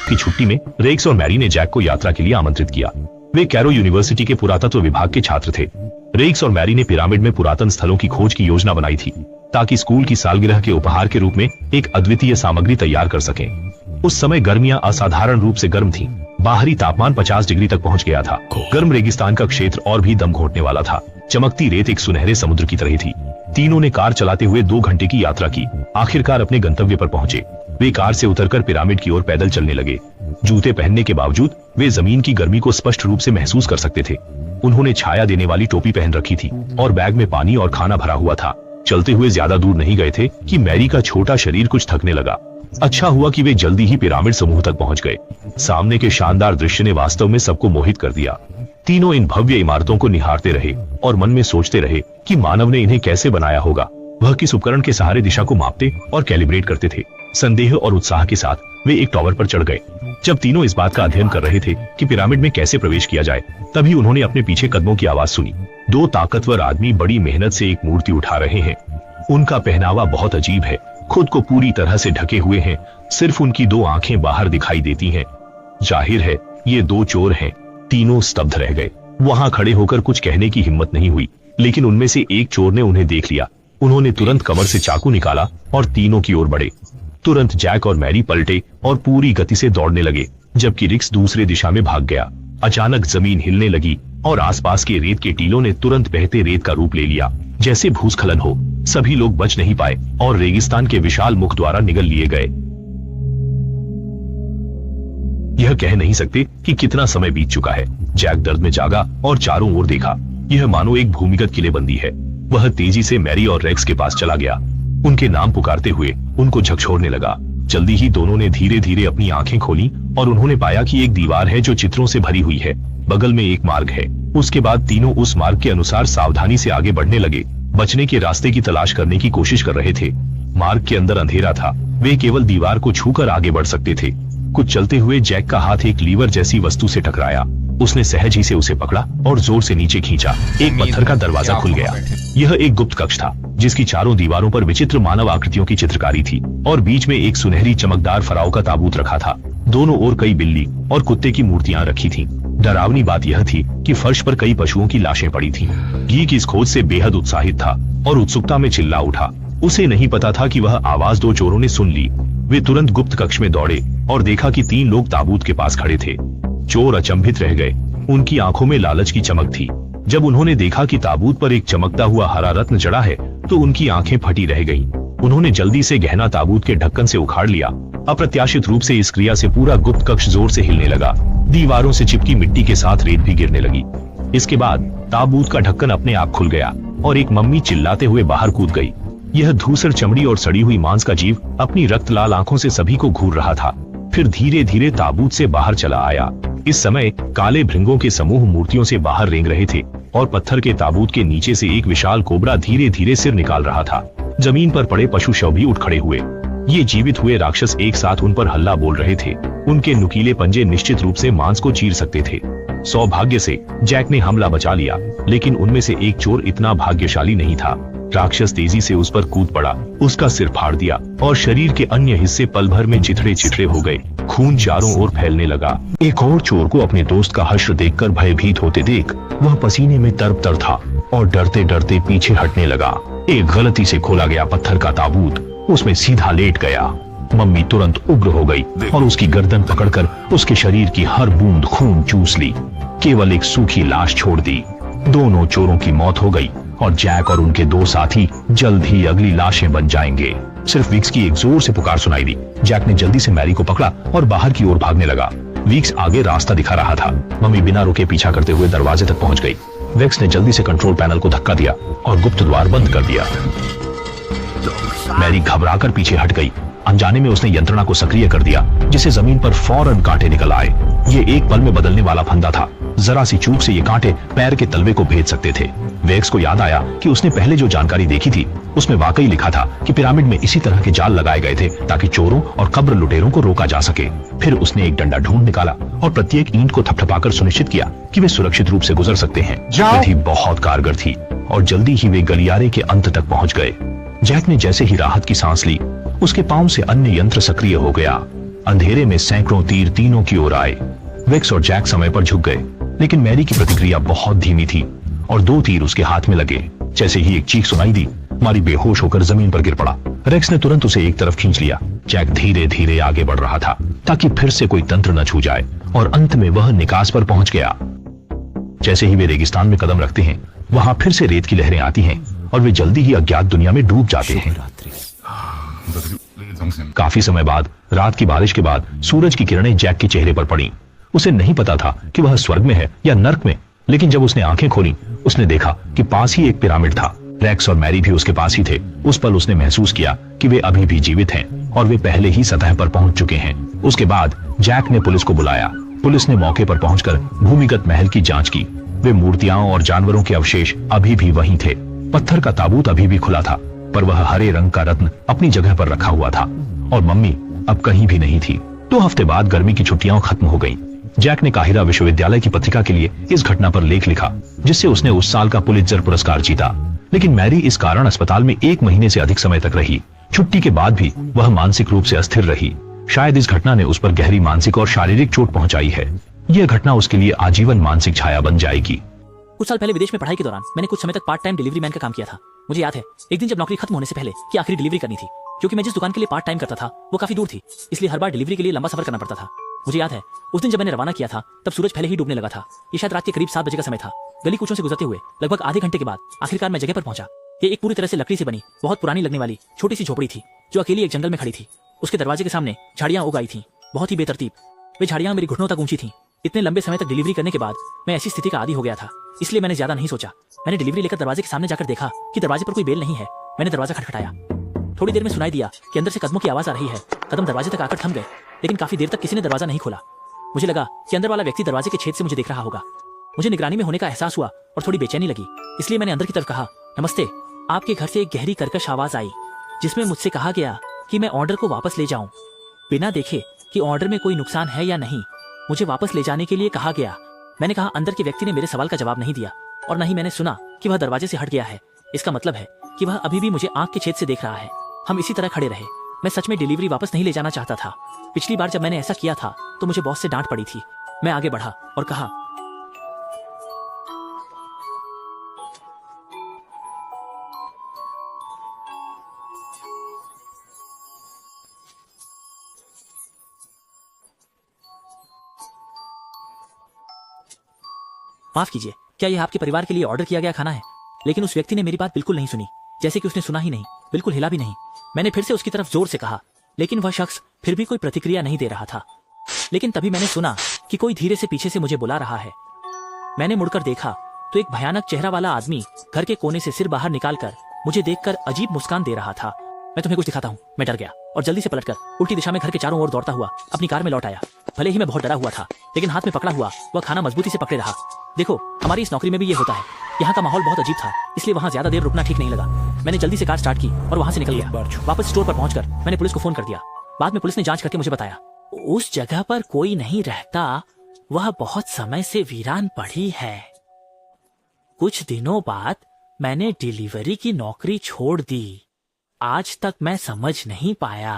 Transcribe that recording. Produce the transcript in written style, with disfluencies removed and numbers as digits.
की छुट्टी में रेक्स और मैरी ने जैक को यात्रा के लिए आमंत्रित किया। वे कैरो यूनिवर्सिटी के पुरातत्व विभाग के छात्र थे। रेक्स और मैरी ने पिरामिड में पुरातन स्थलों की खोज की योजना बनाई थी ताकि स्कूल की सालगिरह के उपहार के रूप में एक अद्वितीय सामग्री तैयार कर सकें। उस समय गर्मियां असाधारण रूप से गर्म थीं। बाहरी तापमान 50 डिग्री तक पहुंच गया था। गर्म रेगिस्तान का क्षेत्र और भी दम घोंटने वाला था। चमकती रेत एक सुनहरे समुद्र की तरह थी। तीनों ने कार चलाते हुए 2 घंटे की यात्रा की। आखिरकार अपने गंतव्य पर पहुंचे। वे कार से उतरकर पिरामिड की ओर पैदल चलने लगे। जूते पहनने के बावजूद वे जमीन की गर्मी को स्पष्ट रूप से महसूस कर सकते थे। उन्होंने छाया देने वाली टोपी पहन रखी थी और बैग में पानी और खाना भरा हुआ था। चलते हुए ज्यादा दूर नहीं गए थे कि मैरी का छोटा शरीर कुछ थकने लगा। अच्छा हुआ कि वे जल्दी ही पिरामिड समूह तक पहुंच गए। सामने के शानदार दृश्य ने वास्तव में सबको मोहित कर दिया। तीनों इन भव्य इमारतों को निहारते रहे और मन में सोचते रहे कि मानव ने इन्हें कैसे बनाया होगा। वह किस उपकरण के सहारे दिशा को मापते और कैलिब्रेट करते थे। संदेह और उत्साह के साथ वे एक टावर पर चढ़ गए। जब तीनों इस बात का अध्ययन कर रहे थे कि पिरामिड में कैसे प्रवेश किया जाए, तभी उन्होंने अपने पीछे कदमों की आवाज सुनी। 2 ताकतवर आदमी बड़ी मेहनत से एक मूर्ति उठा रहे हैं। उनका पहनावा बहुत अजीब है। खुद को पूरी तरह से ढके हुए हैं। सिर्फ उनकी 2 आंखें बाहर दिखाई देती हैं। जाहिर है ये 2 चोर हैं। तीनों स्तब्ध रह गए। वहां खड़े होकर कुछ कहने की हिम्मत नहीं हुई, लेकिन उनमें से एक चोर ने उन्हें देख लिया। उन्होंने तुरंत कमर से चाकू निकाला और तीनों की ओर बढ़े। तुरंत जैक और मैरी पलटे और पूरी गति से दौड़ने लगे, जबकि रिक्स दूसरे दिशा में भाग गया। अचानक जमीन हिलने लगी और आसपास के रेत के टीलों ने तुरंत बहते रेत का रूप ले लिया, जैसे भूस्खलन हो। सभी लोग बच नहीं पाए और रेगिस्तान के विशाल मुख द्वारा निगल लिए गए। यह कह नहीं सकते कि कितना समय बीत चुका है। जैक दर्द में जागा और चारों ओर देखा। यह मानो एक भूमिगत किलेबंदी है। वह तेजी से मैरी और रेक्स के पास चला गया। उनके नाम पुकारते हुए उनको झकझोरने लगा। जल्दी ही दोनों ने धीरे धीरे अपनी आंखें खोली और उन्होंने पाया कि एक दीवार है जो चित्रों से भरी हुई है। बगल में एक मार्ग है। उसके बाद तीनों उस मार्ग के अनुसार सावधानी से आगे बढ़ने लगे। बचने के रास्ते की तलाश करने की कोशिश कर रहे थे। मार्ग के अंदर अंधेरा था। वे केवल दीवार को छूकर आगे बढ़ सकते थे। कुछ चलते हुए जैक का हाथ एक लीवर जैसी वस्तु से टकराया। उसने सहज ही से उसे पकड़ा और जोर से नीचे खींचा। एक पत्थर का दरवाजा खुल गया। यह एक गुप्त कक्ष था, जिसकी चारों दीवारों पर विचित्र मानव आकृतियों की चित्रकारी थी और बीच में एक सुनहरी चमकदार फराव का ताबूत रखा था। दोनों ओर कई बिल्ली और कुत्ते की मूर्तियां रखी थीं। डरावनी बात यह थी कि फर्श पर कई पशुओं की लाशें पड़ी थीं। गीक इस खोज से बेहद उत्साहित था और उत्सुकता में चिल्ला उठा। उसे नहीं पता था कि वह आवाज 2 चोरों ने सुन ली। वे तुरंत गुप्त कक्ष में दौड़े और देखा कि 3 लोग ताबूत के पास खड़े थे। चोर अचंभित रह गए। उनकी आंखों में लालच की चमक थी। जब उन्होंने देखा कि ताबूत पर एक चमकता हुआ हरा रत्न जड़ा है, तो उनकी आंखें फटी रह गईं। उन्होंने जल्दी से गहना ताबूत के ढक्कन से उखाड़ लिया। अप्रत्याशित रूप से इस क्रिया से पूरा गुप्त कक्ष जोर से हिलने लगा। दीवारों से चिपकी मिट्टी के साथ रेत भी गिरने लगी। इसके बाद ताबूत का ढक्कन अपने आप खुल गया और एक मम्मी चिल्लाते हुए बाहर कूद गई। यह धूसर चमड़ी और सड़ी हुई मांस का जीव अपनी रक्त लाल आंखों से सभी को घूर रहा था। फिर धीरे धीरे ताबूत से बाहर चला आया। इस समय काले भृंगों के समूह मूर्तियों से बाहर रेंग रहे थे और पत्थर के ताबूत के नीचे से एक विशाल कोबरा धीरे धीरे सिर निकाल रहा था। जमीन पर पड़े पशु शव भी उठ खड़े हुए। ये जीवित हुए राक्षस एक साथ उन पर हल्ला बोल रहे थे। उनके नुकीले पंजे निश्चित रूप से मांस को चीर सकते थे। सौभाग्य से जैक ने हमला बचा लिया, लेकिन उनमें से एक चोर इतना भाग्यशाली नहीं था। राक्षस तेजी से उस पर कूद पड़ा, उसका सिर फाड़ दिया और शरीर के अन्य हिस्से पल भर में चिथड़े चिथड़े हो गए। खून चारों ओर फैलने लगा। एक और चोर को अपने दोस्त का हश्र देखकर भयभीत होते देख वह पसीने में तरबतर था और डरते डरते पीछे हटने लगा। एक गलती से खोला गया पत्थर का ताबूत उसमें सीधा लेट गया। मम्मी तुरंत उग्र हो गई और उसकी गर्दन पकड़कर उसके शरीर की हर बूंद खून चूस ली। केवल एक सूखी लाश छोड़ दी। दोनों चोरों की मौत हो गई और जैक और उनके 2 साथी जल्द ही अगली लाशें बन जाएंगे। सिर्फ विक्स की एक जोर से पुकार सुनाई दी। जैक ने जल्दी से मैरी को पकड़ा और बाहर की ओर भागने लगा। विक्स आगे रास्ता दिखा रहा था। मम्मी बिना रुके पीछा करते हुए दरवाजे तक पहुंच गई। विक्स ने जल्दी से कंट्रोल पैनल को धक्का दिया और गुप्त द्वार बंद कर दिया। मैरी घबराकर पीछे हट गई। अनजाने में उसने यंत्रणा को सक्रिय कर दिया, जिससे जमीन पर फौरन कांटे निकल आए। ये एक पल में बदलने वाला फंदा था। जरा सी चूक से ये कांटे पैर के तलवे को भेद सकते थे। वेक्स को याद आया कि उसने पहले जो जानकारी देखी थी उसमें वाकई लिखा था कि पिरामिड में इसी तरह के जाल लगाए गए थे ताकि चोरों और कब्र लुटेरों को रोका जा सके। फिर उसने एक डंडा ढूंढ निकाला और प्रत्येक ईंट को थपथपाकर सुनिश्चित किया कि वे सुरक्षित रूप से गुजर सकते हैं। विधि बहुत कारगर थी और जल्दी ही वे गलियारे के अंत तक पहुंच गए। जैक ने जैसे ही राहत की सांस ली, उसके पांव से अन्य यंत्र सक्रिय हो गया। अंधेरे में सैकड़ों तीर तीनों की ओर आए। रेक्स और जैक समय पर झुक गए, लेकिन मैरी की प्रतिक्रिया बहुत धीमी थी और 2 तीर उसके हाथ में लगे। जैसे ही एक चीख सुनाई दी, मारी बेहोश होकर जमीन पर गिर पड़ा। रेक्स ने तुरंत उसे एक तरफ खींच लिया। जैक धीरे धीरे आगे बढ़ रहा था ताकि फिर से कोई तंत्र न छू जाए, और अंत में वह निकास पर पहुंच गया। जैसे ही वे रेगिस्तान में कदम रखते हैं, वहां फिर से रेत की लहरें आती हैं और वे जल्दी ही अज्ञात दुनिया में डूब जाते हैं। काफी समय बाद, रात की बारिश के बाद, सूरज की किरणें जैक के चेहरे पर पड़ी। उसे नहीं पता था कि वह स्वर्ग में है या नर्क में, लेकिन जब उसने आंखें खोली, उसने देखा कि पास ही एक पिरामिड था। रेक्स और मैरी भी उसके पास ही थे। उस पल उसने महसूस किया कि वे अभी भी जीवित हैं और वे पहले ही सतह पर पहुंच चुके हैं। उसके बाद जैक ने पुलिस को बुलाया। पुलिस ने मौके पर पहुंचकर भूमिगत महल की जांच की। वे मूर्तियां और जानवरों के अवशेष अभी भी वहीं थे। पत्थर का ताबूत अभी भी खुला था, पर वह हरे रंग का रत्न अपनी जगह पर रखा हुआ था, और मम्मी अब कहीं भी नहीं थी। 2 हफ्ते बाद गर्मी की छुट्टियां खत्म हो गईं। जैक ने काहिरा विश्वविद्यालय की पत्रिका के लिए इस घटना पर लेख लिखा, जिससे उसने उस साल का पुलित्जर पुरस्कार जीता। लेकिन मैरी इस कारण अस्पताल में 1 महीने से अधिक समय तक रही। छुट्टी के बाद भी वह मानसिक रूप से अस्थिर रही। शायद इस घटना ने उस पर गहरी मानसिक और शारीरिक चोट पहुंचाई है। यह घटना उसके लिए आजीवन मानसिक छाया बन जाएगी। कुछ साल पहले विदेश में पढ़ाई के दौरान मैंने कुछ समय तक पार्ट टाइम डिलीवरी मैन का काम किया था। मुझे याद है, एक दिन जब नौकरी खत्म होने से पहले कि आखिरी डिलीवरी करनी थी, क्योंकि मैं जिस दुकान के लिए पार्ट टाइम करता था वो काफी दूर थी, इसलिए हर बार डिलीवरी के लिए लंबा सफर करना पड़ता था। मुझे याद है, उस दिन जब मैंने रवाना किया था तब सूरज पहले ही डूबने लगा था। ये शायद रात के करीब 7 बजे का समय था। गली कूचों से गुजरते हुए लगभग आधे घंटे के बाद आखिरकार मैं जगह पर पहुंचा। ये एक पूरी तरह से लकड़ी से बनी, बहुत पुरानी लगने वाली छोटी सी झोपड़ी थी, जो अकेली एक जंगल में खड़ी थी। उसके दरवाजे के सामने झाड़ियां उग आई थी, बहुत ही बेतरतीब। वे झाड़ियां मेरी घुटनों तक ऊंची थीं। इतने लंबे समय तक डिलीवरी करने के बाद मैं ऐसी स्थिति का आदी हो गया था, इसलिए मैंने ज्यादा नहीं सोचा। मैंने डिलीवरी लेकर दरवाजे के सामने जाकर देखा कि दरवाजे पर कोई बेल नहीं है। मैंने दरवाजा खटखटाया। थोड़ी देर में सुनाई दिया कि अंदर से कदमों की आवाज आ रही है। कदम दरवाजे तक आकर थम गए, लेकिन काफी देर तक किसी ने दरवाजा नहीं खोला। मुझे लगा कि अंदर वाला व्यक्ति दरवाजे के छेद से मुझे देख रहा होगा। मुझे निगरानी में होने का एहसास हुआ और थोड़ी बेचैनी लगी, इसलिए मैंने अंदर की तरफ कहा, नमस्ते। आपके घर से एक गहरी कर्कश आवाज आई, जिसमें मुझसे कहा गया कि मैं ऑर्डर को वापस ले जाऊं, बिना देखे कि ऑर्डर में कोई नुकसान है या नहीं। मुझे वापस ले जाने के लिए कहा गया। मैंने कहा। अंदर के व्यक्ति ने मेरे सवाल का जवाब नहीं दिया, और न ही मैंने सुना कि वह दरवाजे से हट गया है। इसका मतलब है कि वह अभी भी मुझे आंख के छेद से देख रहा है। हम इसी तरह खड़े रहे। मैं सच में डिलीवरी वापस नहीं ले जाना चाहता था। पिछली बार जब मैंने ऐसा किया था तो मुझे बॉस से डांट पड़ी थी। मैं आगे बढ़ा और कहा, माफ कीजिए, क्या यह आपके परिवार के लिए ऑर्डर किया गया खाना है? लेकिन उस व्यक्ति ने मेरी बात बिल्कुल नहीं सुनी, जैसे कि उसने सुना ही नहीं, बिल्कुल हिला भी नहीं। मैंने फिर से उसकी तरफ जोर से कहा, लेकिन वह शख्स फिर भी कोई प्रतिक्रिया नहीं दे रहा था। लेकिन तभी मैंने सुना कि कोई धीरे से पीछे से मुझे बुला रहा है। मैंने मुड़कर देखा तो एक भयानक चेहरा वाला आदमी घर के कोने से सिर बाहर निकालकर मुझे देखकर अजीब मुस्कान दे रहा था। मैं तुम्हें कुछ दिखाता हूँ। मैं डर गया और जल्दी से पलटकर उल्टी दिशा में घर के चारों ओर दौड़ता हुआ अपनी कार में लौट आया। भले ही मैं बहुत डरा हुआ था, लेकिन हाथ में पकड़ा हुआ वह खाना मजबूती से पकड़े रहा। देखो, हमारी इस नौकरी में भी ये होता है। यहाँ का माहौल बहुत अजीब था, इसलिए वहाँ ज्यादा देर रुकना ठीक नहीं लगा। मैंने जल्दी से कार स्टार्ट की और वहाँ से निकल गया। वापस स्टोर पर पहुंचकर मैंने पुलिस को फोन कर दिया। बाद में पुलिस ने जांच करके मुझे बताया, उस जगह पर कोई नहीं रहता, वह बहुत समय से वीरान पड़ी है। कुछ दिनों बाद मैंने डिलीवरी की नौकरी छोड़ दी। आज तक मैं समझ नहीं पाया